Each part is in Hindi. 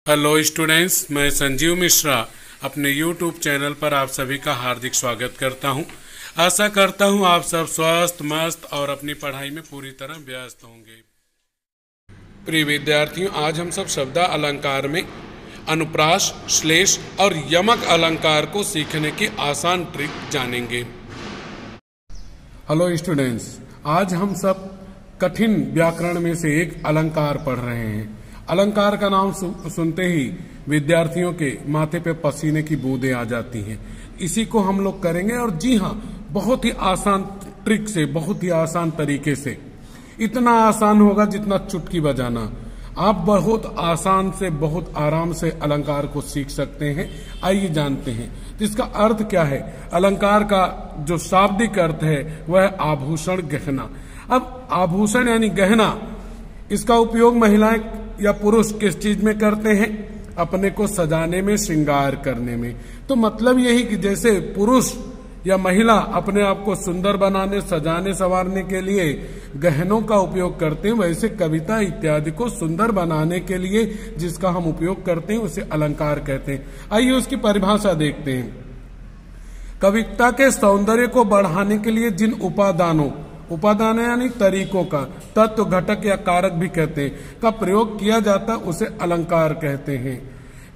हेलो स्टूडेंट्स, मैं संजीव मिश्रा अपने YouTube चैनल पर आप सभी का हार्दिक स्वागत करता हूं। आशा करता हूं आप सब स्वस्थ मस्त और अपनी पढ़ाई में पूरी तरह व्यस्त होंगे। प्रिय विद्यार्थियों, आज हम सब शब्द अलंकार में अनुप्रास, श्लेष और यमक अलंकार को सीखने की आसान ट्रिक जानेंगे। हेलो स्टूडेंट्स, आज हम सब कठिन व्याकरण में से एक अलंकार पढ़ रहे हैं। अलंकार का नाम सुनते ही विद्यार्थियों के माथे पे पसीने की बूंदें आ जाती हैं। इसी को हम लोग करेंगे और जी हाँ, बहुत ही आसान ट्रिक से, बहुत ही आसान तरीके से। इतना आसान होगा जितना चुटकी बजाना। आप बहुत आसान से, बहुत आराम से अलंकार को सीख सकते हैं। आइए जानते हैं तो इसका अर्थ क्या है। अलंकार का जो शाब्दिक अर्थ है वह आभूषण, गहना। अब आभूषण यानी गहना, इसका उपयोग महिलाएं या पुरुष किस चीज में करते हैं? अपने को सजाने में, श्रृंगार करने में। तो मतलब यही कि जैसे पुरुष या महिला अपने आप को सुंदर बनाने, सजाने संवारने के लिए गहनों का उपयोग करते हैं, वैसे कविता इत्यादि को सुंदर बनाने के लिए जिसका हम उपयोग करते हैं उसे अलंकार कहते हैं। आइए उसकी परिभाषा देखते हैं। कविता के सौंदर्य को बढ़ाने के लिए जिन उपादान यानी तरीकों का, तत्व, घटक या कारक भी कहते हैं, का प्रयोग किया जाता है उसे अलंकार कहते हैं।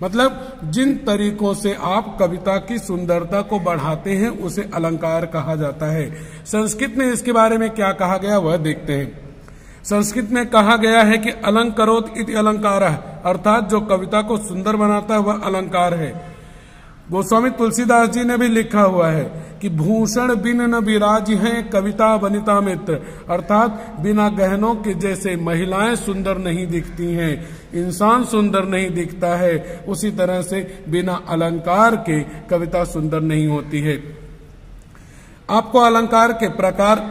मतलब जिन तरीकों से आप कविता की सुंदरता को बढ़ाते हैं उसे अलंकार कहा जाता है। संस्कृत में इसके बारे में क्या कहा गया वह देखते हैं। संस्कृत में कहा गया है कि अलंकरोत इति अलंकारः, अर्थात जो कविता को सुंदर बनाता है वह अलंकार है। गोस्वामी तुलसीदास जी ने भी लिखा हुआ है कि भूषण बिन न विराज हैं कविता वनिता मित्र, अर्थात बिना गहनों के जैसे महिलाएं सुंदर नहीं दिखती हैं, इंसान सुंदर नहीं दिखता है, उसी तरह से बिना अलंकार के कविता सुंदर नहीं होती है। आपको अलंकार के प्रकार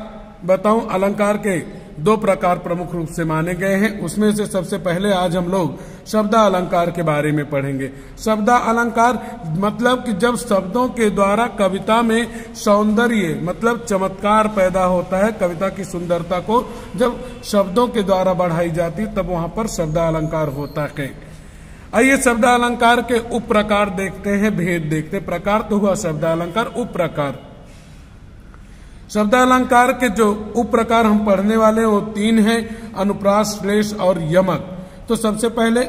बताऊं। अलंकार के दो प्रकार प्रमुख रूप से माने गए हैं। उसमें से सबसे पहले आज हम लोग शब्द अलंकार के बारे में पढ़ेंगे। शब्द अलंकार मतलब कि जब शब्दों के द्वारा कविता में सौंदर्य मतलब चमत्कार पैदा होता है, कविता की सुंदरता को जब शब्दों के द्वारा बढ़ाई जाती तब वहां पर शब्द अलंकार होता है। आइए शब्द अलंकार के उप प्रकार देखते हैं, भेद देखते हैं। प्रकार तो हुआ शब्द अलंकार, उप प्रकार। शब्द अलंकार के जो उप प्रकार हम पढ़ने वाले हैं वो तीन हैं, अनुप्रास, श्लेष और यमक। तो सबसे पहले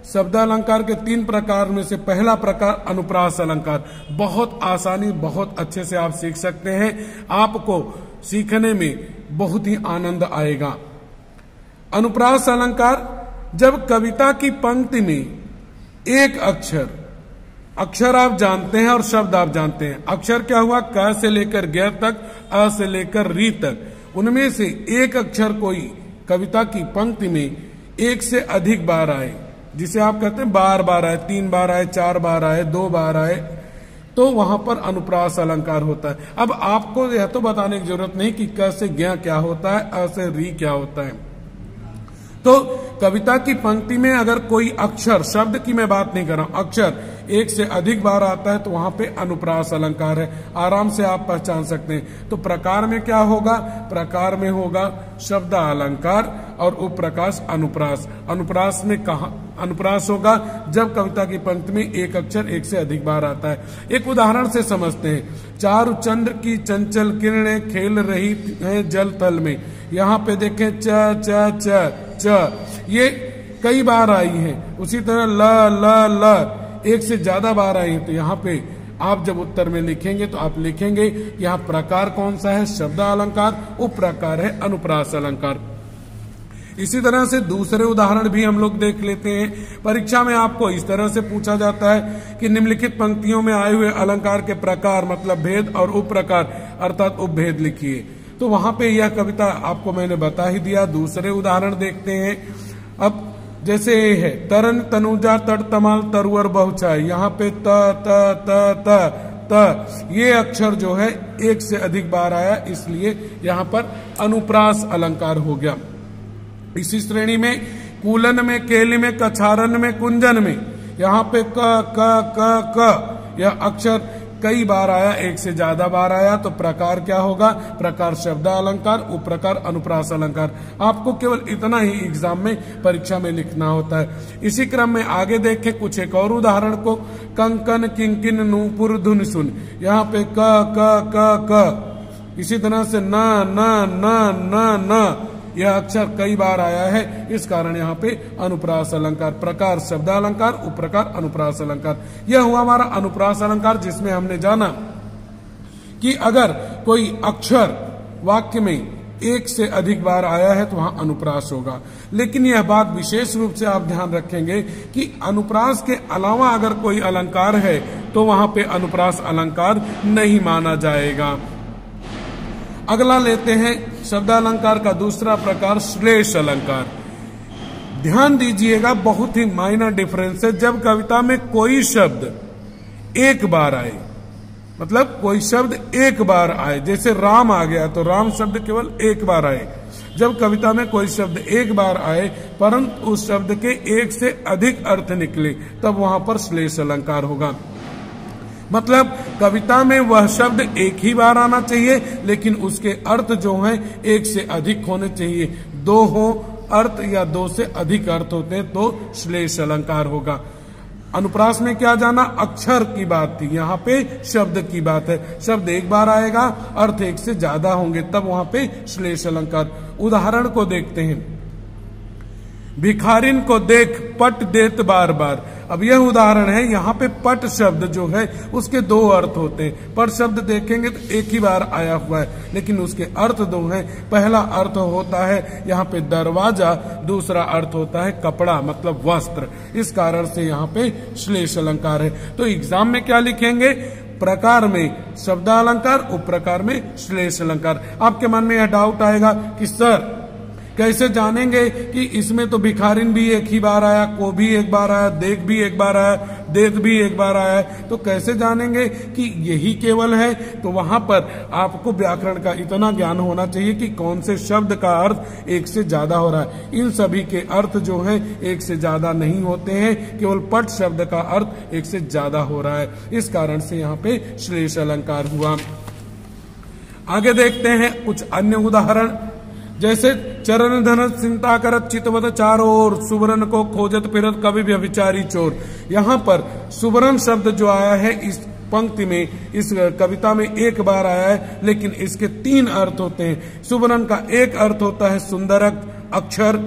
शब्द अलंकार के तीन प्रकार में से पहला प्रकार अनुप्रास अलंकार। बहुत आसानी, बहुत अच्छे से आप सीख सकते हैं। आपको सीखने में बहुत ही आनंद आएगा। अनुप्रास अलंकार, जब कविता की पंक्ति में एक अक्षर आप जानते हैं और शब्द आप जानते हैं। अक्षर क्या हुआ? क से लेकर ग तक, अ से लेकर री तक। उनमें से एक अक्षर कोई कविता की पंक्ति में एक से अधिक बार आए, जिसे आप कहते हैं बार बार आए, 3 बार आए, 4 बार आए, 2 बार आए, तो वहां पर अनुप्रास अलंकार होता है। अब आपको यह तो बताने की जरूरत नहीं कि क से ज्ञ क्या होता है, अ से री क्या होता है। तो कविता की पंक्ति में अगर कोई अक्षर, शब्द की मैं बात नहीं कर रहा हूं, अक्षर एक से अधिक बार आता है तो वहां पे अनुप्रास अलंकार है। आराम से आप पहचान सकते हैं। तो प्रकार में क्या होगा? प्रकार में होगा शब्द अलंकार और उप प्रकार अनुप्रास। अनुप्रास में कहा अनुप्रास होगा जब कविता की पंक्ति में एक अक्षर एक से अधिक बार आता है। एक उदाहरण से समझते हैं। चारु चंद्र की चंचल किरणें खेल रही है जल तल में। यहाँ पे देखें च च च च, ये कई बार आई है। उसी तरह ल ल ल एक से ज्यादा बार आई है। तो यहाँ पे आप जब उत्तर में लिखेंगे तो आप लिखेंगे यहाँ प्रकार कौन सा है? शब्द अलंकार। उप प्रकार है अनुप्रास अलंकार। इसी तरह से दूसरे उदाहरण भी हम लोग देख लेते हैं। परीक्षा में आपको इस तरह से पूछा जाता है कि निम्नलिखित पंक्तियों में आए हुए अलंकार के प्रकार मतलब भेद और उप प्रकार अर्थात उपभेद लिखिए। तो वहां पे यह कविता आपको मैंने बता ही दिया। दूसरे उदाहरण देखते हैं। अब जैसे ये है, तरन तनुजा तट तमाल तरुअर बहुचाय। यहाँ पे त त त त त, ये अक्षर जो है एक से अधिक बार आया, इसलिए यहाँ पर अनुप्रास अलंकार हो गया। इसी श्रेणी में कूलन में, केली में, कछारन में, कुंजन में, यहाँ पे क क क क, यह अक्षर कई बार आया, एक से ज्यादा बार आया, तो प्रकार क्या होगा? प्रकार शब्दालंकार, उपप्रकार अनुप्रास अलंकार। आपको केवल इतना ही एग्जाम में, परीक्षा में लिखना होता है। इसी क्रम में आगे देखें कुछ एक और उदाहरण को। कंकन किंकिन नूपुर धुन सुन, यहाँ पे क। इसी तरह से न न न न न, यह अक्षर कई बार आया है, इस कारण यहाँ पे अनुप्रास अलंकार। प्रकार शब्दालंकार, उपप्रकार अनुप्रास अलंकार। यह हुआ हमारा अनुप्रास अलंकार, जिसमें हमने जाना कि अगर कोई अक्षर वाक्य में एक से अधिक बार आया है तो वहां अनुप्रास होगा। लेकिन यह बात विशेष रूप से आप ध्यान रखेंगे कि अनुप्रास के अलावा अगर कोई अलंकार है तो वहां पे अनुप्रास अलंकार नहीं माना जाएगा। अगला लेते हैं शब्दालंकार का दूसरा प्रकार श्लेष अलंकार। ध्यान दीजिएगा, बहुत ही माइनर डिफरेंस है। जब कविता में कोई शब्द एक बार आए, मतलब कोई शब्द एक बार आए, जैसे राम आ गया तो राम शब्द केवल एक बार आए। जब कविता में कोई शब्द एक बार आए परंतु उस शब्द के एक से अधिक अर्थ निकले, तब वहां पर श्लेष अलंकार होगा। मतलब कविता में वह शब्द एक ही बार आना चाहिए, लेकिन उसके अर्थ जो हैं एक से अधिक होने चाहिए। दो हो अर्थ या दो से अधिक अर्थ होते हैं तो श्लेष अलंकार होगा। अनुप्रास में क्या जाना? अक्षर की बात थी, यहाँ पे शब्द की बात है। शब्द एक बार आएगा, अर्थ एक से ज्यादा होंगे, तब वहां पे श्लेष अलंकार। उदाहरण को देखते हैं। भिखारिन को देख पट देत बार बार। अब यह उदाहरण है, यहाँ पे पट शब्द जो है उसके दो अर्थ होते हैं। पट शब्द देखेंगे तो एक ही बार आया हुआ है, लेकिन उसके अर्थ दो हैं। पहला अर्थ होता है यहाँ पे दरवाजा, दूसरा अर्थ होता है कपड़ा मतलब वस्त्र। इस कारण से यहाँ पे श्लेष अलंकार है। तो एग्जाम में क्या लिखेंगे? प्रकार में शब्दालंकार, उपप्रकार में श्लेष अलंकार। आपके मन में यह डाउट आएगा कि सर कैसे जानेंगे कि इसमें तो भिखारिन भी एक ही बार आया, को भी एक बार आया, देख भी एक बार आया, देख भी एक बार आया, तो कैसे जानेंगे कि यही केवल है? तो वहां पर आपको व्याकरण का इतना ज्ञान होना चाहिए कि कौन से शब्द का अर्थ एक से ज्यादा हो रहा है। इन सभी के अर्थ जो है एक से ज्यादा नहीं होते हैं, केवल पट शब्द का अर्थ एक से ज्यादा हो रहा है। इस कारण से यहाँ पे श्लेष अलंकार हुआ। आगे देखते हैं कुछ अन्य उदाहरण, जैसे चरण धन चिंता करत चितवत चारों ओर, सुवर्ण को खोजत फिरत कवि व्यभिचारी चोर। यहाँ पर सुवर्ण शब्द जो आया है इस पंक्ति में, इस कविता में एक बार आया है, लेकिन इसके तीन अर्थ होते हैं। सुवर्ण का एक अर्थ होता है सुंदर अक्षर,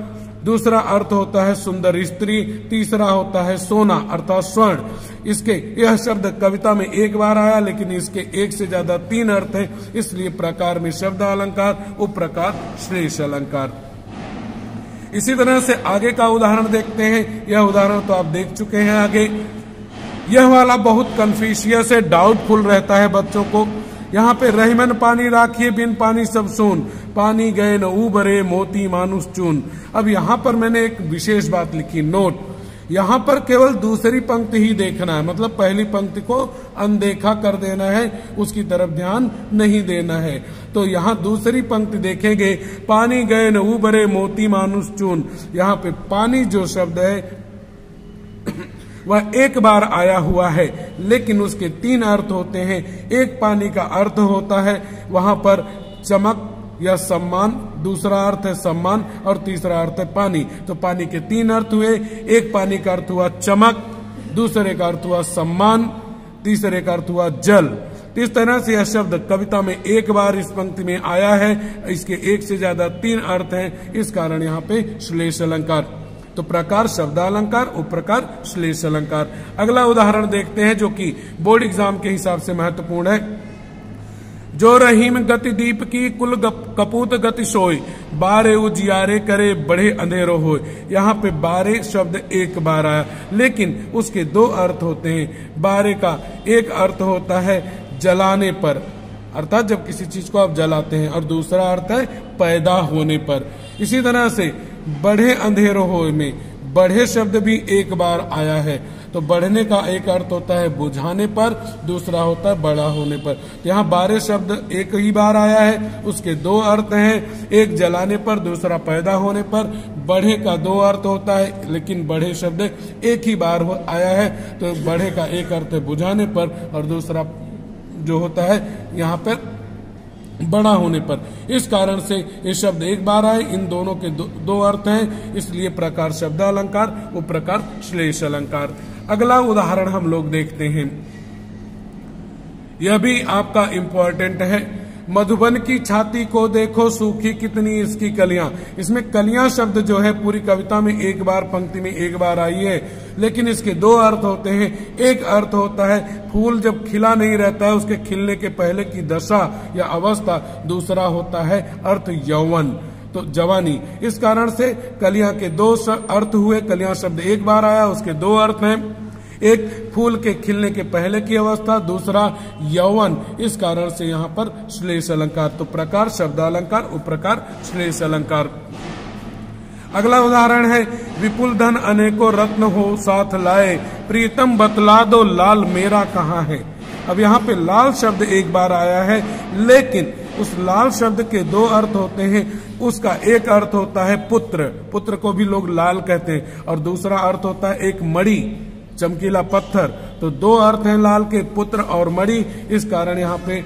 दूसरा अर्थ होता है सुंदर स्त्री, तीसरा होता है सोना अर्थात स्वर्ण। इसके यह शब्द कविता में एक बार आया, लेकिन इसके एक से ज्यादा तीन अर्थ हैं, इसलिए प्रकार में शब्द अलंकार, उपप्रकार श्लेष अलंकार। इसी तरह से आगे का उदाहरण देखते हैं। यह उदाहरण तो आप देख चुके हैं आगे। यह वाला बहुत कन्फ्यूशियस है, डाउटफुल रहता है बच्चों को। यहाँ पे रहीमन पानी राखिए बिन पानी सब सोन, पानी गए न उबरे मोती मानुष चून। अब यहाँ पर मैंने एक विशेष बात लिखी, नोट। यहाँ पर केवल दूसरी पंक्ति ही देखना है, मतलब पहली पंक्ति को अनदेखा कर देना है, उसकी तरफ ध्यान नहीं देना है। तो यहाँ दूसरी पंक्ति देखेंगे, पानी गए न उबरे मोती मानुष चून। यहाँ पे पानी जो शब्द है वह एक बार आया हुआ है, लेकिन उसके तीन अर्थ होते हैं। एक पानी का अर्थ होता है वहां पर चमक या सम्मान, दूसरा अर्थ है सम्मान और तीसरा अर्थ है पानी। तो पानी के तीन अर्थ हुए। एक पानी का अर्थ हुआ चमक, दूसरे का अर्थ हुआ सम्मान, तीसरे का अर्थ हुआ जल। इस तरह से यह शब्द कविता में एक बार इस पंक्ति में आया है, इसके एक से ज्यादा तीन अर्थ हैं, इस कारण यहाँ पे श्लेष अलंकार। तो प्रकार शब्दालंकार, उपप्रकार श्लेष अलंकार। अगला उदाहरण देखते हैं जो कि बोर्ड एग्जाम के हिसाब से महत्वपूर्ण है। जो रहीम गति दीप की कुल कपूत गति सोय, बारे उजियारे करे बढ़े अंधेरो होय। यहाँ पे बारे शब्द एक बार आया, लेकिन उसके दो अर्थ होते हैं। बारे का एक अर्थ होता है जलाने पर, अर्थात जब किसी चीज को आप जलाते हैं, और दूसरा अर्थ है पैदा होने पर। इसी तरह से बढ़े अंधेरो होय में बढ़े शब्द भी एक बार आया है। तो बढ़ने का एक अर्थ होता है बुझाने पर, दूसरा होता है बड़ा होने पर। यहाँ बारे शब्द एक ही बार आया है, उसके दो अर्थ हैं, एक जलाने पर, दूसरा पैदा होने पर। बढ़े का दो अर्थ होता है, लेकिन बढ़े शब्द एक ही बार आया है, तो बढ़े का एक अर्थ है बुझाने पर और दूसरा जो होता है यहाँ पर बड़ा होने पर। इस कारण से ये शब्द एक बार आए, इन दोनों के दो अर्थ हैं, इसलिए प्रकार शब्द अलंकार, उपप्रकार श्लेष अलंकार। अगला उदाहरण हम लोग देखते हैं, यह भी आपका इंपॉर्टेंट है। मधुबन की छाती को देखो सूखी कितनी इसकी कलियां। इसमें कलियां शब्द जो है पूरी कविता में एक बार, पंक्ति में एक बार आई है, लेकिन इसके दो अर्थ होते हैं। एक अर्थ होता है फूल जब खिला नहीं रहता है उसके खिलने के पहले की दशा या अवस्था, दूसरा होता है अर्थ यौवन, तो जवानी। इस कारण से कलियां के दो अर्थ हुए। कलियां शब्द एक बार आया, उसके दो अर्थ हैं, एक फूल के खिलने के पहले की अवस्था, दूसरा यौवन। इस कारण से यहाँ पर श्लेष अलंकार। तो प्रकार शब्द अलंकार, उपप्रकार श्लेष अलंकार। अगला उदाहरण है, विपुल धन अनेकों रत्न हो साथ लाए, प्रीतम बतला दो लाल मेरा कहाँ है। अब यहाँ पे लाल शब्द एक बार आया है, लेकिन उस लाल शब्द के दो अर्थ होते हैं। उसका एक अर्थ होता है पुत्र, पुत्र को भी लोग लाल कहते हैं, और दूसरा अर्थ होता है एक मणि, चमकीला पत्थर। तो दो अर्थ हैं लाल के, पुत्र और मणि। इस कारण यहाँ पे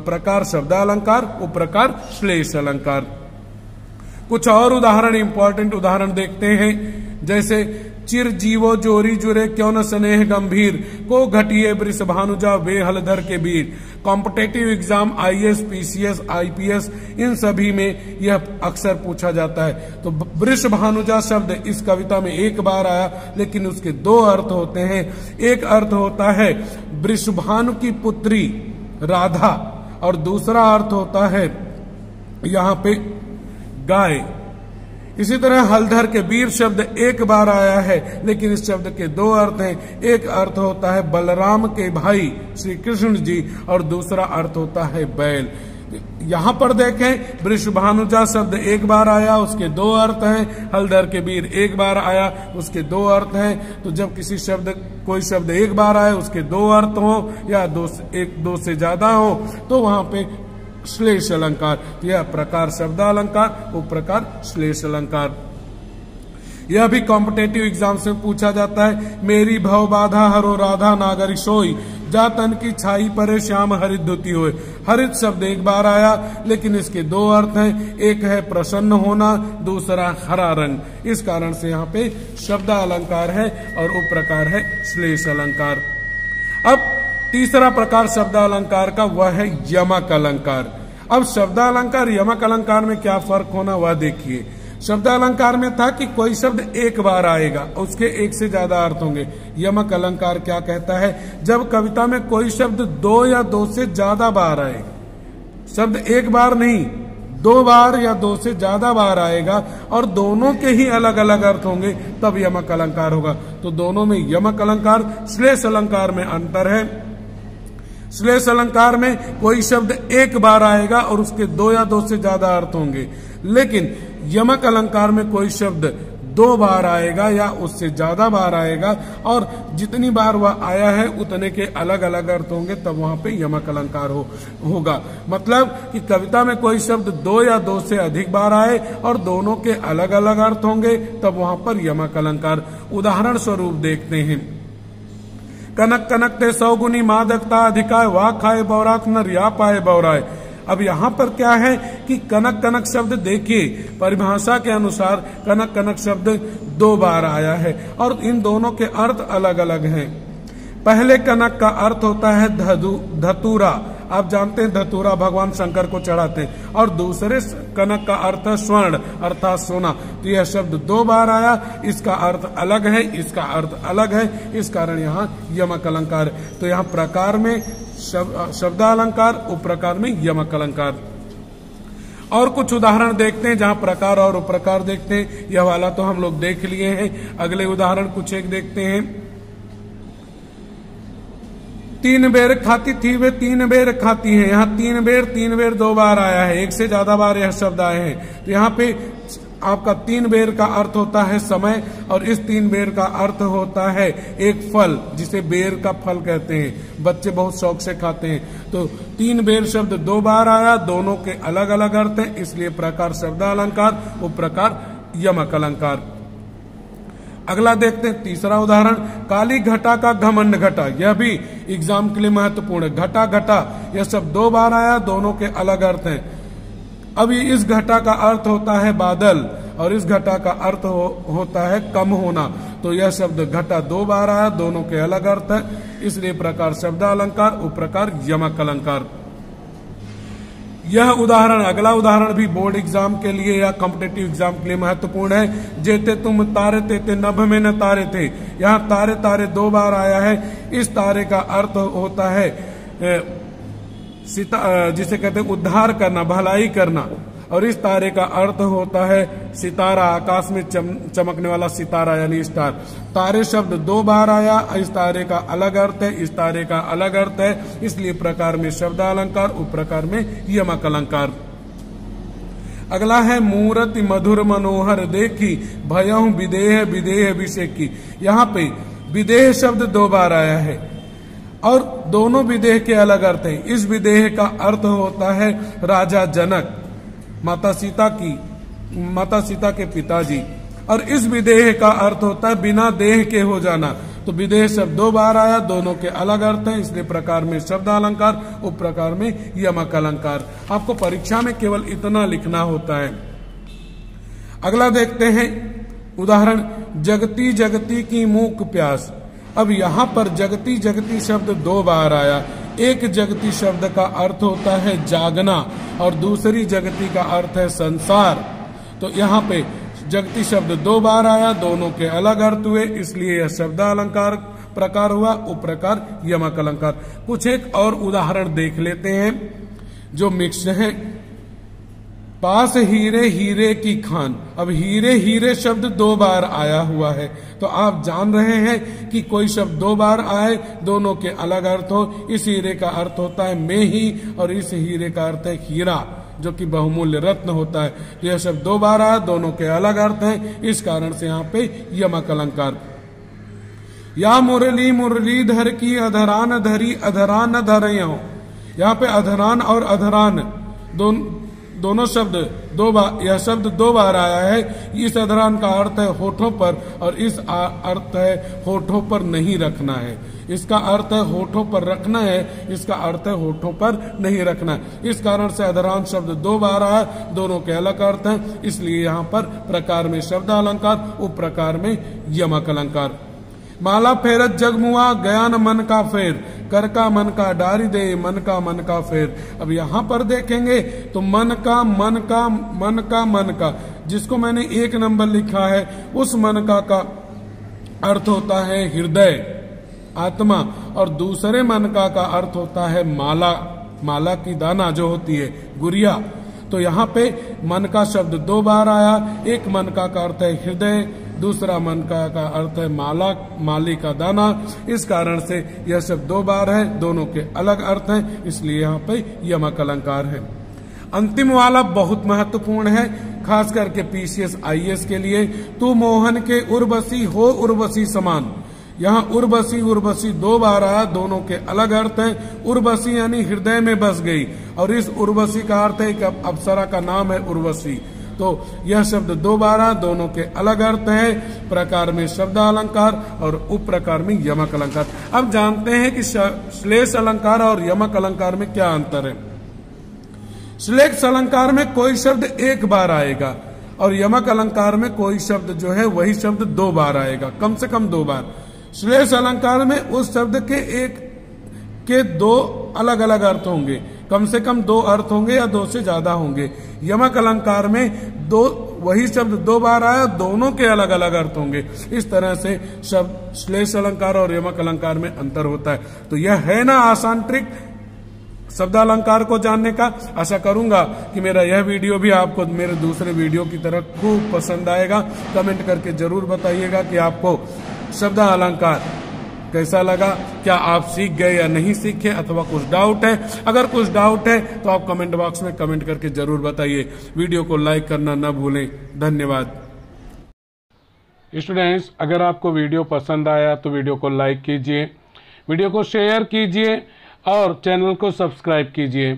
प्रकार शब्द अलंकार, उपप्रकार श्लेष अलंकार। कुछ और उदाहरण, इंपॉर्टेंट उदाहरण देखते हैं, जैसे चिर जीवो जोरी जुरे क्यों न स्नेह गंभीर, को घटिए वृषभानुजा वे हलधर के वीर। Competitive exam IAS, PCS, IPS, इन सभी में यह अक्सर पूछा जाता है। तो वृषभानुजा शब्द इस कविता में एक बार आया, लेकिन उसके दो अर्थ होते हैं। एक अर्थ होता है वृषभानु की पुत्री राधा, और दूसरा अर्थ होता है यहाँ पे गाय। इसी तरह हलधर के वीर शब्द एक बार आया है, लेकिन इस शब्द के दो अर्थ हैं। एक अर्थ होता है बलराम के भाई श्री कृष्ण जी, और दूसरा अर्थ होता है बैल। यहाँ पर देखें, वृषभानुजा शब्द एक बार आया, उसके दो अर्थ हैं। हलधर के वीर एक बार आया, उसके दो अर्थ हैं। तो जब किसी शब्द, कोई शब्द एक बार आए, उसके दो अर्थ हो या दो से ज्यादा हो, तो वहां पे श्लेष अलंकार। यह प्रकार शब्द अलंकार, उपप्रकार श्लेष अलंकार। यह भी कॉम्पिटेटिव एग्जाम से पूछा जाता है। मेरी भव बाधा हरो राधा नागरी सोई, जा तन की छाई परे श्याम हरित धुती होए। हरित शब्द एक बार आया, लेकिन इसके दो अर्थ हैं। एक है प्रसन्न होना, दूसरा हरा रंग। इस कारण से यहाँ पे शब्द अलंकार है और उपप्रकार है श्लेष अलंकार। अब तीसरा प्रकार शब्द अलंकार का वह है यमक अलंकार। अब शब्द अलंकार यमक अलंकार में क्या फर्क होना वह देखिए। शब्द अलंकार में था कि कोई शब्द एक बार आएगा, उसके एक से ज्यादा अर्थ होंगे। यमक अलंकार क्या कहता है, जब कविता में कोई शब्द दो या दो से ज्यादा बार आए, शब्द एक बार नहीं, दो बार या दो से ज्यादा बार आएगा और दोनों के ही अलग अलग अर्थ होंगे, तब यमक अलंकार होगा। तो दोनों में यमक अलंकार, श्लेष अलंकार में अंतर है। श्लेष अलंकार में कोई शब्द एक बार आएगा और उसके दो या दो से ज्यादा अर्थ होंगे, लेकिन यमक अलंकार में कोई शब्द दो बार आएगा या उससे ज्यादा बार आएगा, और जितनी बार वह आया है उतने के अलग अलग अर्थ होंगे, तब वहां पे यमक अलंकार होगा। मतलब कि कविता में कोई शब्द दो या दो से अधिक बार आए और दोनों के अलग अलग अर्थ होंगे, तब वहां पर यमक अलंकार। उदाहरण स्वरूप देखते हैं, कनक कनक ते सौगुनी मादकता अधिकाय, वाह खाए बौराक नर या पाए बौराए। अब यहाँ पर क्या है कि कनक कनक शब्द देखिए, परिभाषा के अनुसार कनक कनक शब्द दो बार आया है और इन दोनों के अर्थ अलग अलग हैं। पहले कनक का अर्थ होता है धतूरा, आप जानते हैं धतूरा भगवान शंकर को चढ़ाते हैं, और दूसरे कनक का अर्थ है स्वर्ण अर्थात सोना। तो यह शब्द दो बार आया, इसका अर्थ अलग है, इसका अर्थ अलग है, इस कारण यहाँ यमक अलंकार। तो यहाँ प्रकार में शब्द अलंकार, उपप्रकार में यमक अलंकार। और कुछ उदाहरण देखते हैं जहां प्रकार और उपप्रकार देखते हैं। यह वाला तो हम लोग देख लिए हैं, अगले उदाहरण कुछ एक देखते हैं। तीन बेर खाती थी वे तीन बेर खाती हैं, यहाँ तीन बेर दो बार आया है, एक से ज्यादा बार यह शब्द आए हैं। तो यहाँ पे आपका तीन बेर का अर्थ होता है समय, और इस तीन बेर का अर्थ होता है एक फल जिसे बेर का फल कहते हैं, बच्चे बहुत शौक से खाते हैं। तो तीन बेर शब्द दो बार आया, दोनों के अलग अलग अर्थ हैं, इसलिए प्रकार शब्द अलंकार, उपप्रकार यमक अलंकार। अगला देखते हैं तीसरा उदाहरण, काली घटा का घमंड घटा। यह भी एग्जाम के लिए महत्वपूर्ण है। घटा घटा यह सब 2 बार आया, दोनों के अलग अर्थ हैं। अभी इस घटा का अर्थ होता है बादल और इस घटा का अर्थ होता है कम होना। तो यह शब्द घटा 2 बार आया, दोनों के अलग अर्थ है, इसलिए प्रकार शब्द अलंकार, उपप्रकार यमक अलंकार। यह उदाहरण, अगला उदाहरण भी बोर्ड एग्जाम के लिए या कॉम्पिटिटिव एग्जाम के लिए महत्वपूर्ण है। जेते तुम तारे तेते नभ में न तारे थे। यहाँ तारे तारे 2 बार आया है। इस तारे का अर्थ होता है जिसे कहते हैं उद्धार करना, भलाई करना, और इस तारे का अर्थ होता है सितारा, आकाश में चमकने वाला सितारा यानी स्टार। तारे शब्द 2 बार आया, इस तारे का अलग अर्थ है, इस तारे का अलग अर्थ है, इसलिए प्रकार में शब्द अलंकार, उपप्रकार में यमक अलंकार। अगला है मूरति मधुर मनोहर देखी, भयहु विदेह विदेह विषेकी। यहाँ पे विदेह शब्द 2 बार आया है और दोनों विदेह के अलग अर्थ है। इस विदेह का अर्थ होता है राजा जनक, माता सीता के पिताजी, और इस विदेह का अर्थ होता है बिना देह के हो जाना। तो विदेह शब्द 2 बार आया, दोनों के अलग अर्थ हैं, इसलिए प्रकार में शब्द अलंकार, उप प्रकार में यमक अलंकार। आपको परीक्षा में केवल इतना लिखना होता है। अगला देखते हैं उदाहरण, जगती जगती की मूक प्यास। अब यहाँ पर जगती जगती शब्द 2 बार आया। एक जगती शब्द का अर्थ होता है जागना और दूसरी जगती का अर्थ है संसार। तो यहाँ पे जगती शब्द 2 बार आया, दोनों के अलग अर्थ हुए, इसलिए यह शब्द अलंकार प्रकार हुआ, उपप्रकार यमक अलंकार। कुछ एक और उदाहरण देख लेते हैं जो मिक्स है। पास हीरे हीरे की खान। अब हीरे हीरे शब्द 2 बार आया हुआ है, तो आप जान रहे हैं कि कोई शब्द 2 बार आए, दोनों के अलग अर्थ हो। इस हीरे का अर्थ होता है में ही और इस हीरे का अर्थ है हीरा, जो कि बहुमूल्य रत्न होता है। तो यह शब्द 2 बार आया, दोनों के अलग अर्थ हैं, इस कारण से यहाँ पे यमक अलंकार। या मुरली मुरलीधर की अधरान धरी अधरान धरयो। यहाँ पे अधरान और अधरान दोनों शब्द 2 बार, यह शब्द 2 बार आया है। इस अधरान का अर्थ है होठों पर और इस अर्थ है होठों पर नहीं रखना है। इसका अर्थ है होठों पर रखना है, इसका अर्थ है होठों पर नहीं रखना है। इस कारण से अधरान शब्द 2 बार आया, दोनों के अलग अर्थ हैं, इसलिए यहाँ पर प्रकार में शब्द अलंकार, उप प्रकार में यमक अलंकार। माला फेरत जगमुआ गया न मन का फेर, कर का मन का डारी दे मन का फेर। अब यहाँ पर देखेंगे तो मन का जिसको मैंने 1 नंबर लिखा है, उस मन का अर्थ होता है हृदय, आत्मा, और दूसरे मन का अर्थ होता है माला की दाना जो होती है, गुड़िया। तो यहाँ पे मन का शब्द 2 बार आया। एक मन का अर्थ है हृदय, दूसरा मन का अर्थ है माली का दाना। इस कारण से यह शब्द 2 बार है, दोनों के अलग अर्थ हैं, इसलिए यहाँ पे यमक अलंकार है। अंतिम वाला बहुत महत्वपूर्ण है, खास करके पीसीएस आईएएस के लिए। तू मोहन के उर्वशी हो उर्वशी समान। यहाँ उर्वशी 2 बार आया, दोनों के अलग अर्थ हैं। उर्वशी यानी हृदय में बस गई, और इस उर्वशी का अर्थ है कि अप्सरा का नाम है उर्वशी। तो यह शब्द 2 बार आया, दोनों के अलग अर्थ है, प्रकार में शब्द अलंकार और उप प्रकार में यमक अलंकार। अब जानते हैं कि श्लेष अलंकार और यमक अलंकार में क्या अंतर है। श्लेष अलंकार में कोई शब्द 1 बार आएगा और यमक अलंकार में कोई शब्द जो है वही शब्द 2 बार आएगा, कम से कम 2 बार। श्लेष अलंकार में उस शब्द के 2 अलग अलग अर्थ होंगे, कम से कम 2 अर्थ होंगे या 2 से ज्यादा होंगे। यमक अलंकार में वही शब्द 2 बार आया, दोनों के अलग अलग अर्थ होंगे। इस तरह से शब्द श्लेष अलंकार और यमक अलंकार में अंतर होता है। तो यह है ना आसान ट्रिक शब्द अलंकार को जानने का। आशा करूंगा कि मेरा यह वीडियो भी आपको मेरे दूसरे वीडियो की तरह खूब पसंद आएगा। कमेंट करके जरूर बताइएगा कि आपको शब्द अलंकार कैसा लगा, क्या आप सीख गए या नहीं सीखे, अथवा कुछ डाउट है। अगर कुछ डाउट है तो आप कमेंट बॉक्स में कमेंट करके जरूर बताइए। वीडियो को लाइक करना न भूलें। धन्यवाद। स्टूडेंट्स, अगर आपको वीडियो पसंद आया तो वीडियो को लाइक कीजिए, वीडियो को शेयर कीजिए और चैनल को सब्सक्राइब कीजिए।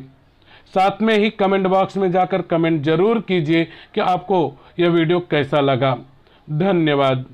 साथ में ही कमेंट बॉक्स में जाकर कमेंट जरूर कीजिए कि आपको यह वीडियो कैसा लगा। धन्यवाद।